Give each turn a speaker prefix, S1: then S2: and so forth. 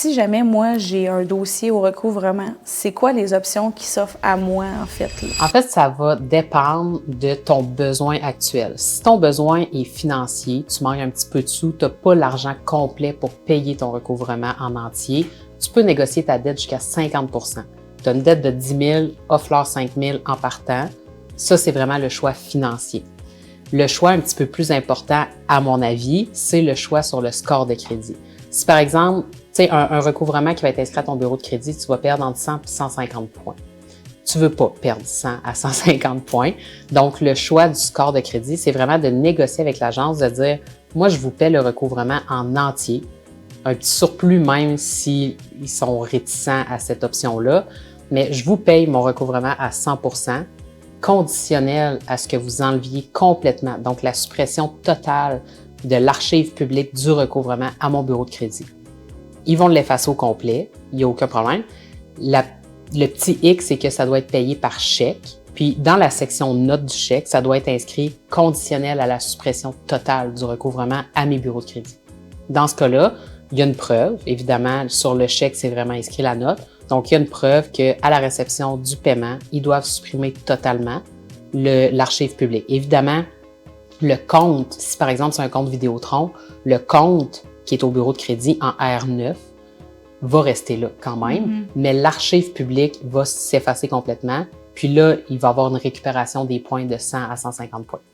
S1: si jamais moi, j'ai un dossier au recouvrement, c'est quoi les options qui s'offrent à moi, en fait? Là?
S2: En fait, ça va dépendre de ton besoin actuel. Si ton besoin est financier, tu manques un petit peu de sous, tu n'as pas l'argent complet pour payer ton recouvrement en entier, tu peux négocier ta dette jusqu'à 50 %. Tu as une dette de 10 000, offre-leur 5 000 en partant. Ça, c'est vraiment le choix financier. Le choix un petit peu plus important, à mon avis, c'est le choix sur le score de crédit. Si par exemple, tu sais, un recouvrement qui va être inscrit à ton bureau de crédit, tu vas perdre entre 100 et 150 points. Tu veux pas perdre 100 à 150 points. Donc, le choix du score de crédit, c'est vraiment de négocier avec l'agence, de dire, moi, je vous paie le recouvrement en entier, un petit surplus même s'ils sont réticents à cette option-là, mais je vous paye mon recouvrement à 100 %, conditionnel à ce que vous enleviez complètement, donc la suppression totale de l'archive publique du recouvrement à mon bureau de crédit. Ils vont l'effacer au complet, il n'y a aucun problème. Le petit X, c'est que ça doit être payé par chèque. Puis, dans la section notes du chèque, ça doit être inscrit conditionnel à la suppression totale du recouvrement à mes bureaux de crédit. Dans ce cas-là, il y a une preuve. Évidemment, sur le chèque, c'est vraiment inscrit la note. Donc, il y a une preuve qu'à la réception du paiement, ils doivent supprimer totalement l'archive publique. Évidemment, le compte, si par exemple c'est un compte Vidéotron, le compte qui est au bureau de crédit en R9 va rester là quand même, mais l'archive publique va s'effacer complètement. Puis là, il va y avoir une récupération des points de 100 à 150 points.